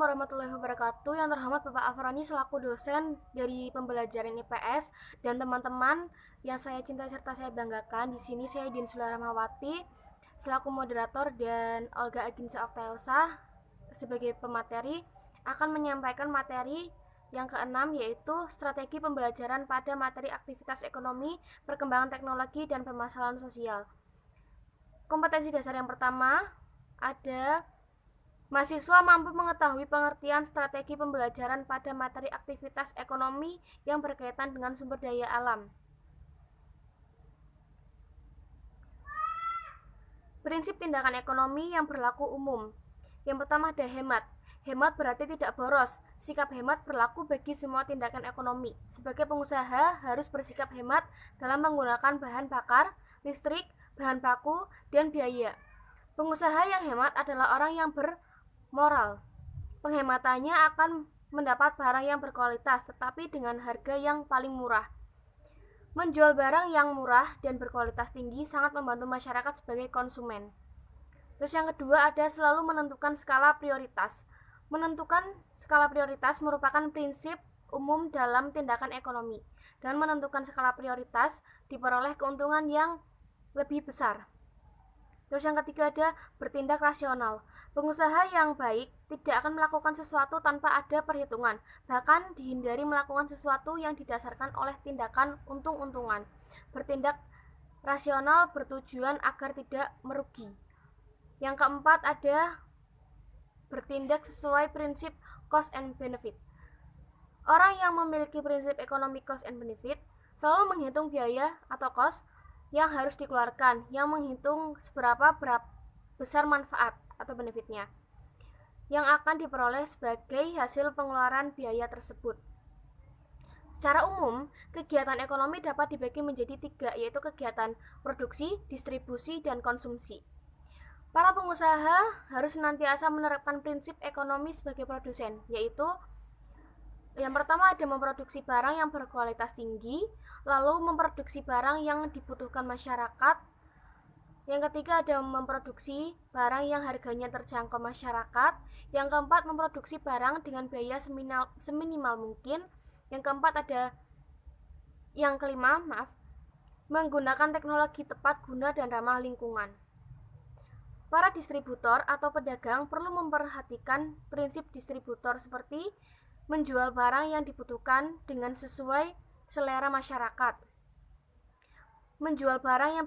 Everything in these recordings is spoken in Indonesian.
warahmatullahi wabarakatuh. Yang terhormat Bapak Afrani selaku dosen dari pembelajaran IPS dan teman-teman yang saya cintai serta saya banggakan. Di sini saya Din Sularamawati selaku moderator dan Olga Aginsa Oktaelsa sebagai pemateri akan menyampaikan materi yang keenam, yaitu strategi pembelajaran pada materi aktivitas ekonomi, perkembangan teknologi, dan permasalahan sosial. Kompetensi dasar yang pertama ada mahasiswa mampu mengetahui pengertian strategi pembelajaran pada materi aktivitas ekonomi yang berkaitan dengan sumber daya alam. Prinsip tindakan ekonomi yang berlaku umum. Yang pertama ada hemat. Hemat berarti tidak boros. Sikap hemat berlaku bagi semua tindakan ekonomi. Sebagai pengusaha harus bersikap hemat dalam menggunakan bahan bakar, listrik, bahan baku, dan biaya. Pengusaha yang hemat adalah orang yang bermoral. Penghematannya akan mendapat barang yang berkualitas tetapi dengan harga yang paling murah. Menjual barang yang murah dan berkualitas tinggi sangat membantu masyarakat sebagai konsumen. Terus yang kedua ada selalu menentukan skala prioritas. Menentukan skala prioritas merupakan prinsip umum dalam tindakan ekonomi. Dan menentukan skala prioritas diperoleh keuntungan yang lebih besar. Terus yang ketiga ada bertindak rasional. Pengusaha yang baik tidak akan melakukan sesuatu tanpa ada perhitungan, bahkan dihindari melakukan sesuatu yang didasarkan oleh tindakan untung-untungan. Bertindak rasional bertujuan agar tidak merugi. Yang keempat ada bertindak sesuai prinsip cost and benefit. Orang yang memiliki prinsip ekonomi cost and benefit selalu menghitung biaya atau cost yang harus dikeluarkan, yang menghitung seberapa besar manfaat atau benefitnya yang akan diperoleh sebagai hasil pengeluaran biaya tersebut. Secara umum, kegiatan ekonomi dapat dibagi menjadi 3, yaitu kegiatan produksi, distribusi, dan konsumsi. Para pengusaha harus senantiasa menerapkan prinsip ekonomi sebagai produsen, yaitu yang pertama ada memproduksi barang yang berkualitas tinggi, lalu memproduksi barang yang dibutuhkan masyarakat. Yang ketiga ada memproduksi barang yang harganya terjangkau masyarakat. Yang keempat memproduksi barang dengan biaya seminimal mungkin. Yang kelima menggunakan teknologi tepat guna dan ramah lingkungan. Para distributor atau pedagang perlu memperhatikan prinsip distributor seperti menjual barang yang dibutuhkan dengan sesuai selera masyarakat, menjual barang yang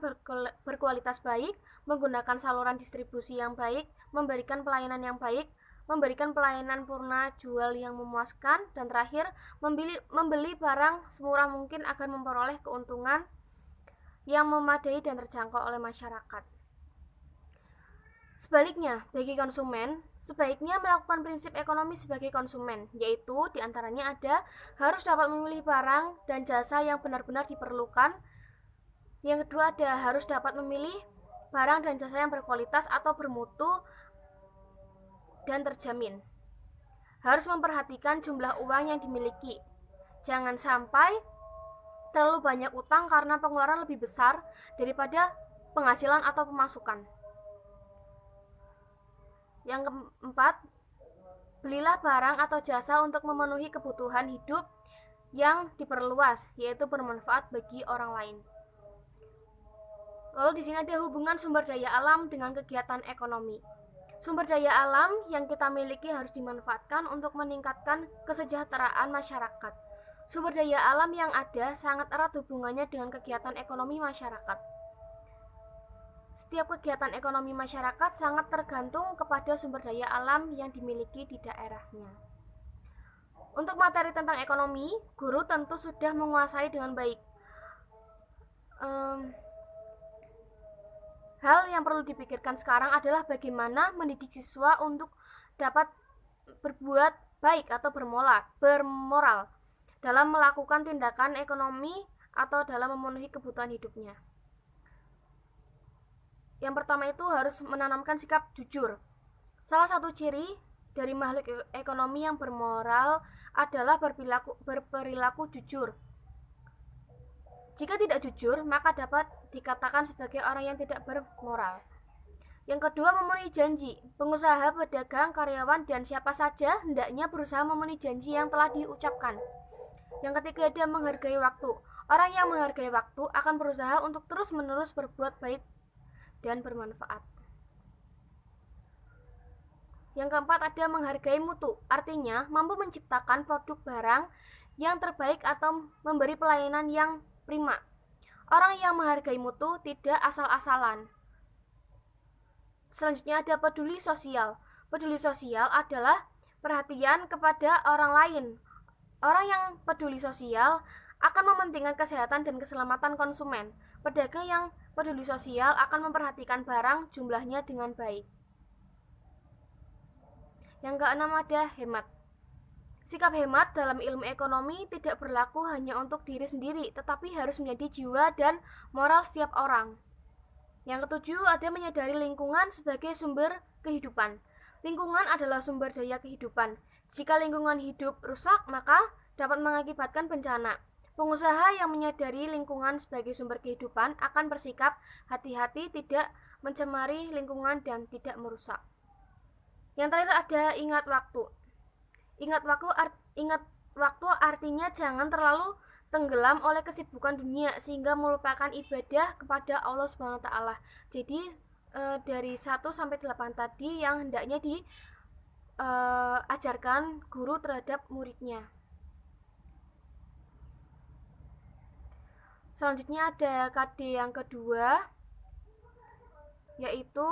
berkualitas baik, menggunakan saluran distribusi yang baik, memberikan pelayanan yang baik, memberikan pelayanan purna jual yang memuaskan, dan terakhir membeli barang semurah mungkin agar memperoleh keuntungan yang memadai dan terjangkau oleh masyarakat. Sebaliknya, bagi konsumen, sebaiknya melakukan prinsip ekonomi sebagai konsumen, yaitu diantaranya ada harus dapat memilih barang dan jasa yang benar-benar diperlukan. Yang kedua ada harus dapat memilih barang dan jasa yang berkualitas atau bermutu dan terjamin. Harus memperhatikan jumlah uang yang dimiliki. Jangan sampai terlalu banyak utang karena pengeluaran lebih besar daripada penghasilan atau pemasukan. Yang keempat, belilah barang atau jasa untuk memenuhi kebutuhan hidup yang diperluas, yaitu bermanfaat bagi orang lain. Lalu di sini ada hubungan sumber daya alam dengan kegiatan ekonomi. Sumber daya alam yang kita miliki harus dimanfaatkan untuk meningkatkan kesejahteraan masyarakat. Sumber daya alam yang ada sangat erat hubungannya dengan kegiatan ekonomi masyarakat. Setiap kegiatan ekonomi masyarakat sangat tergantung kepada sumber daya alam yang dimiliki di daerahnya. Untuk materi tentang ekonomi, guru tentu sudah menguasai dengan baik. Hal yang perlu dipikirkan sekarang adalah bagaimana mendidik siswa untuk dapat berbuat baik atau bermoral dalam melakukan tindakan ekonomi atau dalam memenuhi kebutuhan hidupnya. Yang pertama itu harus menanamkan sikap jujur. Salah satu ciri dari makhluk ekonomi yang bermoral adalah berperilaku jujur. Jika tidak jujur, maka dapat dikatakan sebagai orang yang tidak bermoral. Yang kedua, memenuhi janji. Pengusaha, pedagang, karyawan, dan siapa saja hendaknya berusaha memenuhi janji yang telah diucapkan. Yang ketiga, ada menghargai waktu. Orang yang menghargai waktu akan berusaha untuk terus-menerus berbuat baik dan bermanfaat. Yang keempat, ada menghargai mutu. Artinya, mampu menciptakan produk barang yang terbaik atau memberi pelayanan yang prima. Orang yang menghargai mutu tidak asal-asalan. Selanjutnya ada peduli sosial. Peduli sosial adalah perhatian kepada orang lain. Orang yang peduli sosial akan mementingkan kesehatan dan keselamatan konsumen. Pedagang yang peduli sosial akan memperhatikan barang jumlahnya dengan baik. Yang keenam ada hemat. Sikap hemat dalam ilmu ekonomi tidak berlaku hanya untuk diri sendiri, tetapi harus menjadi jiwa dan moral setiap orang. Yang ketujuh, ada menyadari lingkungan sebagai sumber kehidupan. Lingkungan adalah sumber daya kehidupan. Jika lingkungan hidup rusak, maka dapat mengakibatkan bencana. Pengusaha yang menyadari lingkungan sebagai sumber kehidupan akan bersikap hati-hati, tidak mencemari lingkungan dan tidak merusak. Yang terakhir ada ingat waktu. Ingat waktu artinya jangan terlalu tenggelam oleh kesibukan dunia sehingga melupakan ibadah kepada Allah Subhanahu wa taala. Jadi dari 1 sampai 8 tadi yang hendaknya diajarkan guru terhadap muridnya. Selanjutnya ada KD yang kedua, yaitu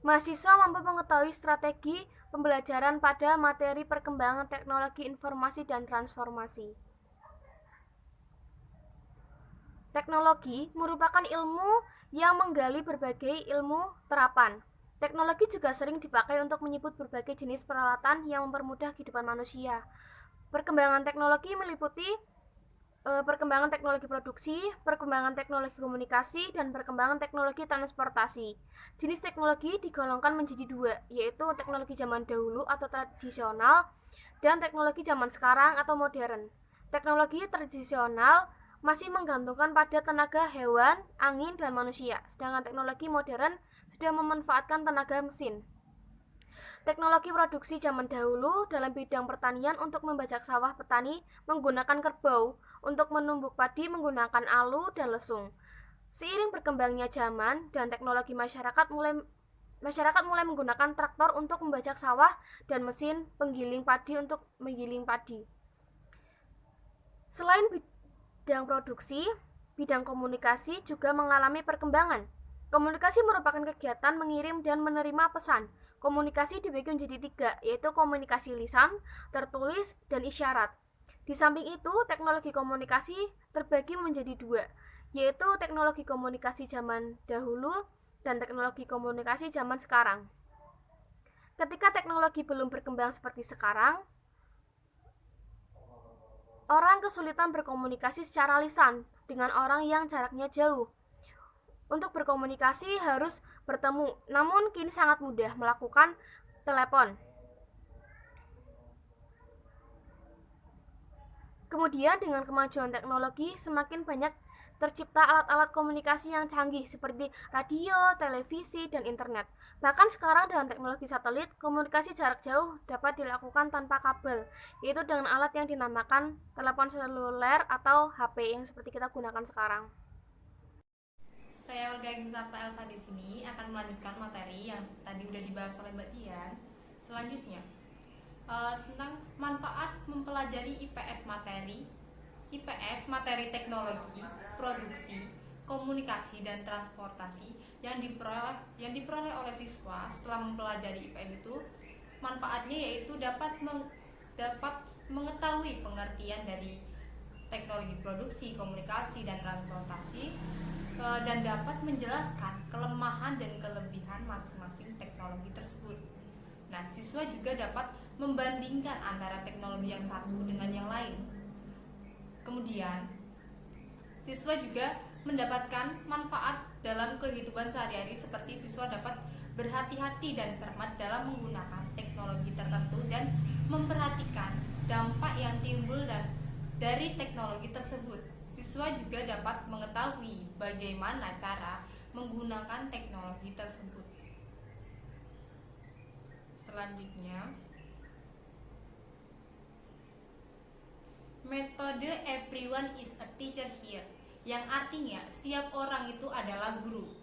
mahasiswa mampu mengetahui strategi pembelajaran pada materi perkembangan teknologi informasi dan transformasi. Teknologi merupakan ilmu yang menggali berbagai ilmu terapan. Teknologi juga sering dipakai untuk menyebut berbagai jenis peralatan yang mempermudah kehidupan manusia. Perkembangan teknologi meliputi perkembangan teknologi produksi, perkembangan teknologi komunikasi, dan perkembangan teknologi transportasi. Jenis teknologi digolongkan menjadi 2, yaitu teknologi zaman dahulu atau tradisional dan teknologi zaman sekarang atau modern. Teknologi tradisional masih menggantungkan pada tenaga hewan, angin, dan manusia, sedangkan teknologi modern sudah memanfaatkan tenaga mesin. Teknologi produksi zaman dahulu dalam bidang pertanian untuk membajak sawah petani menggunakan kerbau, untuk menumbuk padi menggunakan alu dan lesung. Seiring berkembangnya zaman dan teknologi masyarakat mulai menggunakan traktor untuk membajak sawah dan mesin penggiling padi untuk menggiling padi. Selain bidang produksi, bidang komunikasi juga mengalami perkembangan. Komunikasi merupakan kegiatan mengirim dan menerima pesan. Komunikasi dibagi menjadi 3, yaitu komunikasi lisan, tertulis, dan isyarat. Di samping itu, teknologi komunikasi terbagi menjadi 2, yaitu teknologi komunikasi zaman dahulu dan teknologi komunikasi zaman sekarang. Ketika teknologi belum berkembang seperti sekarang, orang kesulitan berkomunikasi secara lisan dengan orang yang jaraknya jauh. Untuk berkomunikasi harus bertemu, namun kini sangat mudah melakukan telepon. Kemudian dengan kemajuan teknologi semakin banyak tercipta alat-alat komunikasi yang canggih seperti radio, televisi, dan internet. Bahkan sekarang dengan teknologi satelit, komunikasi jarak jauh dapat dilakukan tanpa kabel, yaitu dengan alat yang dinamakan telepon seluler atau HP yang seperti kita gunakan sekarang. Saya Olga Ginzarta Elsa di sini akan melanjutkan materi yang tadi udah dibahas oleh Mbak Dian. Selanjutnya tentang manfaat mempelajari IPS materi teknologi, produksi, komunikasi dan transportasi yang diperoleh oleh siswa setelah mempelajari IPS itu. Manfaatnya yaitu dapat mengetahui pengertian dari teknologi produksi, komunikasi dan transportasi, dan dapat menjelaskan kelemahan dan kelebihan masing-masing teknologi tersebut. Nah, siswa juga dapat membandingkan antara teknologi yang satu dengan yang lain. Kemudian, siswa juga mendapatkan manfaat dalam kehidupan sehari-hari, seperti siswa dapat berhati-hati dan cermat dalam menggunakan teknologi tertentu dan memperhatikan dampak yang timbul dari teknologi tersebut. Siswa juga dapat mengetahui bagaimana cara menggunakan teknologi tersebut. Selanjutnya, metode everyone is a teacher here, yang artinya setiap orang itu adalah guru.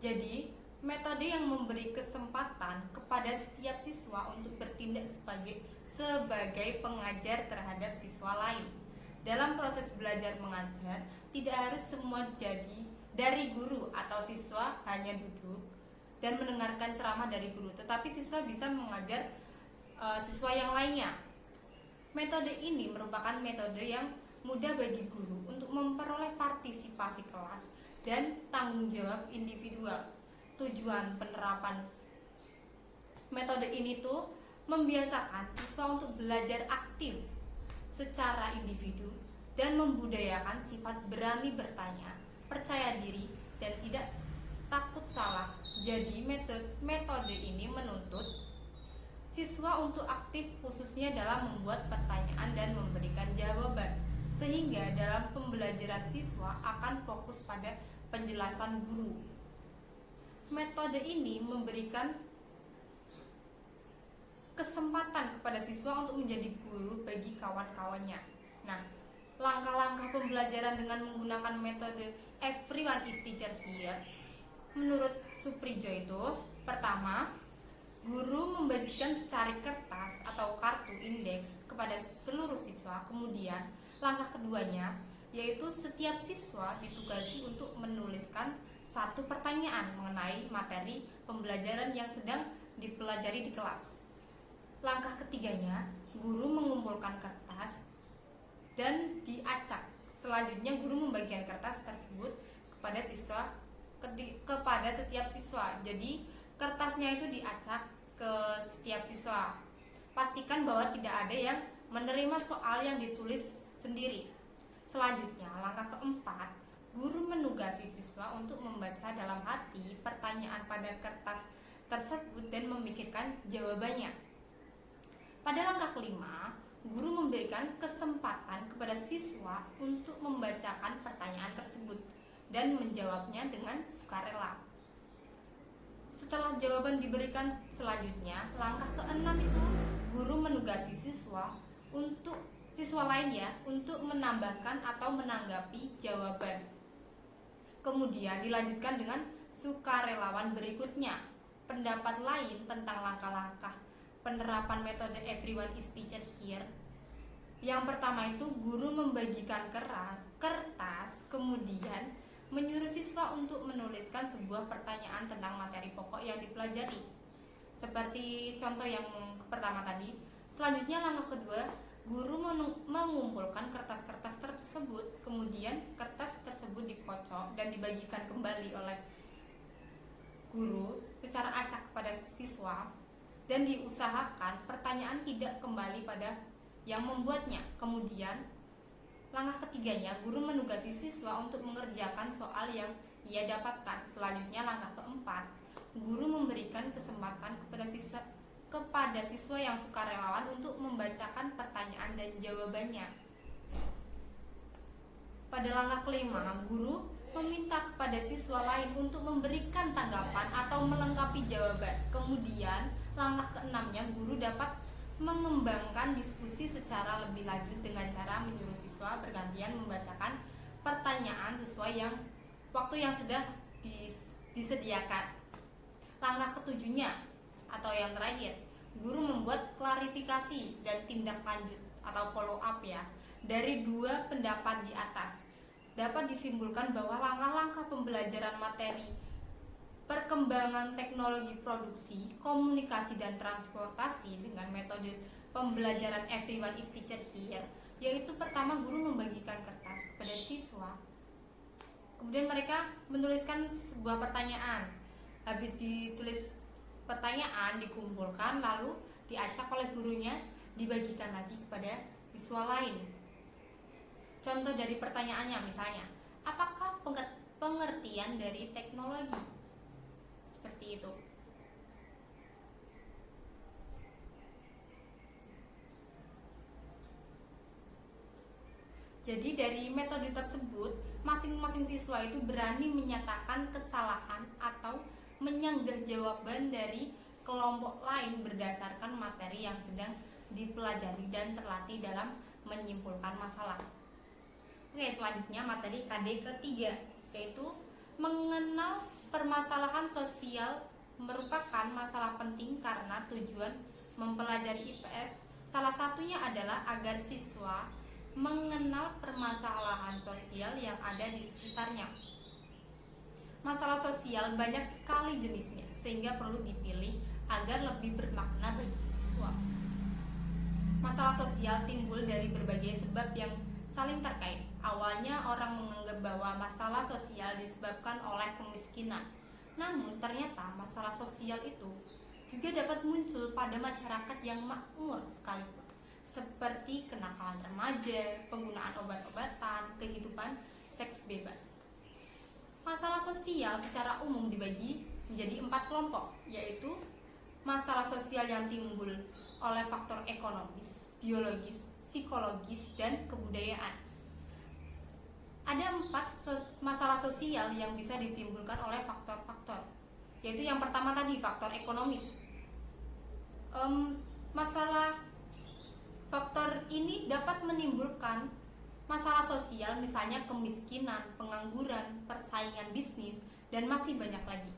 Jadi, metode yang memberi kesempatan kepada setiap siswa untuk bertindak sebagai pengajar terhadap siswa lain. Dalam proses belajar mengajar, tidak harus semua jadi dari guru atau siswa hanya duduk dan mendengarkan ceramah dari guru, tetapi siswa bisa mengajar siswa yang lainnya. Metode ini merupakan metode yang mudah bagi guru untuk memperoleh partisipasi kelas dan tanggung jawab individual. Tujuan penerapan metode ini tuh membiasakan siswa untuk belajar aktif secara individu dan membudayakan sifat berani bertanya, percaya diri, dan tidak takut salah. Jadi metode ini menuntut siswa untuk aktif khususnya dalam membuat pertanyaan dan memberikan jawaban, sehingga dalam pembelajaran siswa akan fokus pada penjelasan guru. Metode ini memberikan kesempatan kepada siswa untuk menjadi guru bagi kawan-kawannya. Nah, langkah-langkah pembelajaran dengan menggunakan metode everyone is teacher here menurut Suprijo itu, pertama, guru membagikan secari kertas atau kartu indeks kepada seluruh siswa. Kemudian, langkah keduanya yaitu setiap siswa ditugasi untuk menuliskan satu pertanyaan mengenai materi pembelajaran yang sedang dipelajari di kelas. Langkah ketiganya, guru mengumpulkan kertas dan diacak. Selanjutnya, guru membagikan kertas tersebut kepada setiap siswa. Jadi, kertasnya itu diacak ke setiap siswa. Pastikan bahwa tidak ada yang menerima soal yang ditulis sendiri. Selanjutnya, langkah keempat, guru menugasi siswa untuk membaca dalam hati pertanyaan pada kertas tersebut dan memikirkan jawabannya. Pada langkah kelima, guru memberikan kesempatan kepada siswa untuk membacakan pertanyaan tersebut dan menjawabnya dengan sukarela. Setelah jawaban diberikan selanjutnya, langkah keenam itu guru menugasi siswa lain untuk menambahkan atau menanggapi jawaban. Kemudian dilanjutkan dengan sukarelawan berikutnya. Pendapat lain tentang langkah-langkah penerapan metode everyone is teacher here. Yang pertama itu guru membagikan kertas, kemudian menyuruh siswa untuk menuliskan sebuah pertanyaan tentang materi pokok yang dipelajari. Seperti contoh yang pertama tadi. Selanjutnya langkah kedua, guru mengumpulkan kertas-kertas tersebut, kemudian kertas tersebut dikocok dan dibagikan kembali oleh guru secara acak kepada siswa dan diusahakan pertanyaan tidak kembali pada yang membuatnya. Kemudian langkah ketiganya, guru menugasi siswa untuk mengerjakan soal yang ia dapatkan. Selanjutnya langkah keempat, guru memberikan kesempatan kepada siswa yang sukarelawan untuk membacakan pertanyaan dan jawabannya. Pada langkah kelima, guru meminta kepada siswa lain untuk memberikan tanggapan atau melengkapi jawaban. Kemudian langkah keenamnya, guru dapat mengembangkan diskusi secara lebih lanjut dengan cara menyuruh siswa bergantian membacakan pertanyaan sesuai waktu yang sudah disediakan. Langkah ketujuhnya atau yang terakhir, guru membuat klarifikasi dan tindak lanjut atau follow up dari dua pendapat di atas. Dapat disimpulkan bahwa langkah-langkah pembelajaran materi perkembangan teknologi produksi, komunikasi dan transportasi dengan metode pembelajaran everyone is teacher here, yaitu pertama guru membagikan kertas kepada siswa. Kemudian mereka menuliskan sebuah pertanyaan. Habis ditulis pertanyaan dikumpulkan lalu diacak oleh gurunya, dibagikan lagi kepada siswa lain. Contoh dari pertanyaannya misalnya, apakah pengertian dari teknologi? Seperti itu. Jadi dari metode tersebut, masing-masing siswa itu berani menyatakan kesalahan atau menyanggah jawaban dari kelompok lain berdasarkan materi yang sedang dipelajari dan terlatih dalam menyimpulkan masalah. Oke, selanjutnya materi KD ketiga, yaitu mengenal permasalahan sosial merupakan masalah penting karena tujuan mempelajari IPS salah satunya adalah agar siswa mengenal permasalahan sosial yang ada di sekitarnya. Masalah sosial banyak sekali jenisnya, sehingga perlu dipilih agar lebih bermakna bagi siswa. Masalah sosial timbul dari berbagai sebab yang saling terkait. Awalnya orang menganggap bahwa masalah sosial disebabkan oleh kemiskinan. Namun ternyata masalah sosial itu juga dapat muncul pada masyarakat yang makmur sekalipun, seperti kenakalan remaja, penggunaan obat-obatan, kehidupan seks bebas. Masalah sosial secara umum dibagi menjadi 4 kelompok, yaitu masalah sosial yang timbul oleh faktor ekonomis, biologis, psikologis, dan kebudayaan. Ada 4 masalah sosial yang bisa ditimbulkan oleh faktor-faktor, yaitu yang pertama tadi faktor ekonomis. Masalah faktor ini dapat menimbulkan masalah sosial, misalnya kemiskinan, pengangguran, persaingan bisnis, dan masih banyak lagi.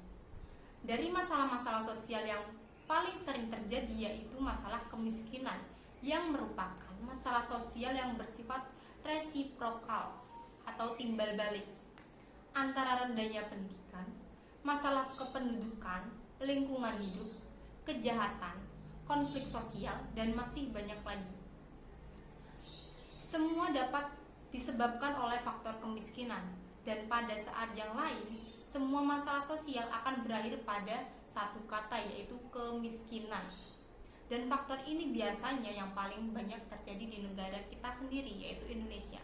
Dari masalah-masalah sosial yang paling sering terjadi yaitu masalah kemiskinan, yang merupakan masalah sosial yang bersifat resiprokal atau timbal balik antara rendahnya pendidikan, masalah kependudukan, lingkungan hidup, kejahatan, konflik sosial, dan masih banyak lagi. Semua dapat disebabkan oleh faktor kemiskinan, dan pada saat yang lain semua masalah sosial akan berakhir pada satu kata, yaitu kemiskinan. Dan faktor ini biasanya yang paling banyak terjadi di negara kita sendiri, yaitu Indonesia.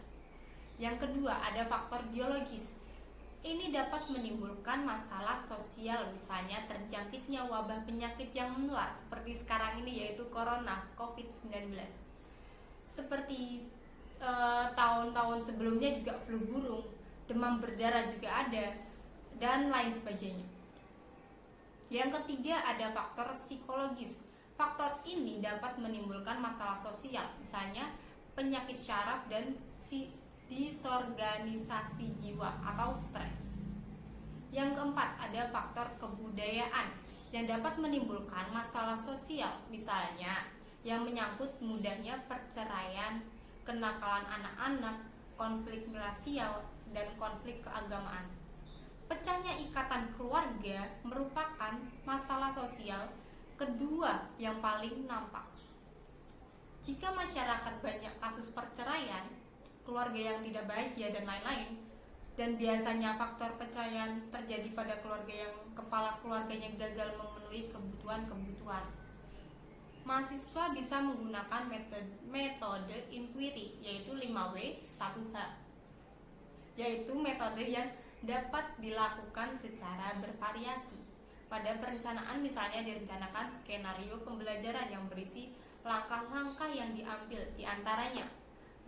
Yang kedua, ada faktor biologis. Ini dapat menimbulkan masalah sosial, misalnya terjangkitnya wabah penyakit yang menular seperti sekarang ini, yaitu corona, COVID-19. Seperti tahun-tahun sebelumnya juga flu burung, demam berdarah juga ada, dan lain sebagainya. Yang ketiga, ada faktor psikologis. Faktor ini dapat menimbulkan masalah sosial, misalnya penyakit syaraf dan disorganisasi jiwa atau stres. Yang keempat, ada faktor kebudayaan yang dapat menimbulkan masalah sosial, misalnya yang menyangkut mudahnya perceraian, kenakalan anak-anak, konflik rasial, dan konflik keagamaan. Pecahnya ikatan keluarga merupakan masalah sosial kedua yang paling nampak. Jika masyarakat banyak kasus perceraian, keluarga yang tidak bahagia, dan lain-lain, dan biasanya faktor perceraian terjadi pada keluarga yang kepala keluarganya gagal memenuhi kebutuhan-kebutuhan. Mahasiswa bisa menggunakan metode inquiry, yaitu 5W 1H, yaitu metode yang dapat dilakukan secara bervariasi. Pada perencanaan, misalnya direncanakan skenario pembelajaran yang berisi langkah-langkah yang diambil, diantaranya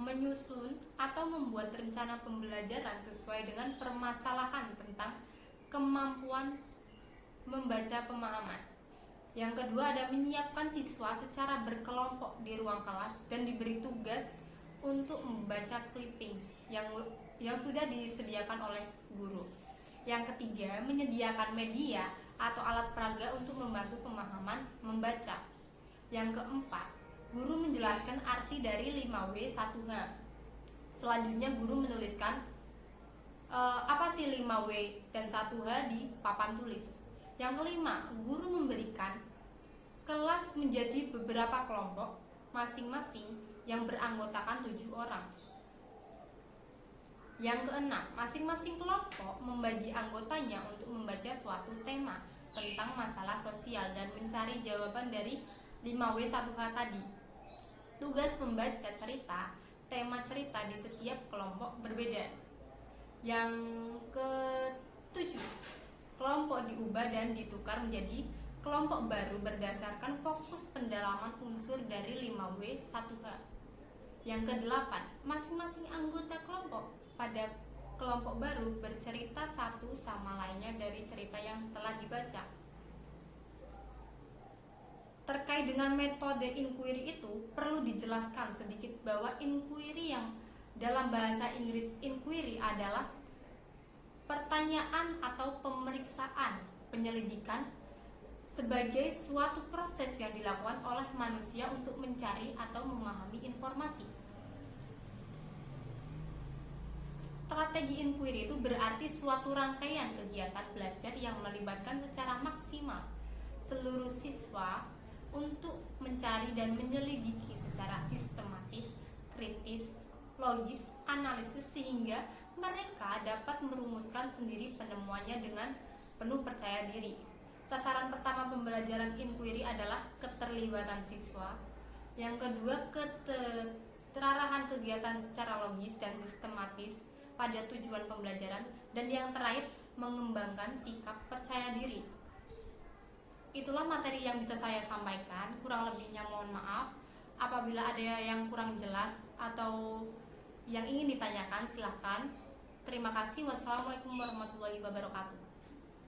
menyusun atau membuat rencana pembelajaran sesuai dengan permasalahan tentang kemampuan membaca pemahaman. Yang kedua, ada menyiapkan siswa secara berkelompok di ruang kelas dan diberi tugas untuk membaca clipping yang sudah disediakan oleh guru. Yang ketiga, menyediakan media atau alat peraga untuk membantu pemahaman membaca. Yang keempat, guru menjelaskan arti dari 5W 1H. Selanjutnya guru menuliskan apa sih 5W dan 1H di papan tulis. Yang kelima, guru memberikan kelas menjadi beberapa kelompok masing-masing yang beranggotakan 7 orang. Yang keenam, masing-masing kelompok membagi anggotanya untuk membaca suatu tema tentang masalah sosial dan mencari jawaban dari 5W 1H tadi. Tugas membaca cerita, tema cerita di setiap kelompok berbeda. Yang ketujuh, kelompok diubah dan ditukar menjadi kelompok baru berdasarkan fokus pendalaman unsur dari 5W 1H. Yang kedelapan, masing-masing anggota kelompok pada kelompok baru bercerita satu sama lainnya dari cerita yang telah dibaca. Terkait dengan metode inquiry itu, perlu dijelaskan sedikit bahwa inquiry yang dalam bahasa Inggris inquiry adalah pertanyaan atau pemeriksaan, penyelidikan sebagai suatu proses yang dilakukan oleh manusia untuk mencari atau memahami informasi. Strategi inquiry itu berarti suatu rangkaian kegiatan belajar yang melibatkan secara maksimal seluruh siswa untuk mencari dan menyelidiki secara sistematis, kritis, logis, analisis sehingga mereka dapat merumuskan sendiri penemuannya dengan penuh percaya diri. Sasaran pertama pembelajaran inquiry adalah keterlibatan siswa. Yang kedua, keterarahan kegiatan secara logis dan sistematis pada tujuan pembelajaran. Dan yang terakhir, mengembangkan sikap percaya diri. Itulah materi yang bisa saya sampaikan. Kurang lebihnya mohon maaf. Apabila ada yang kurang jelas atau yang ingin ditanyakan, silahkan. Terima kasih. Wassalamualaikum warahmatullahi wabarakatuh.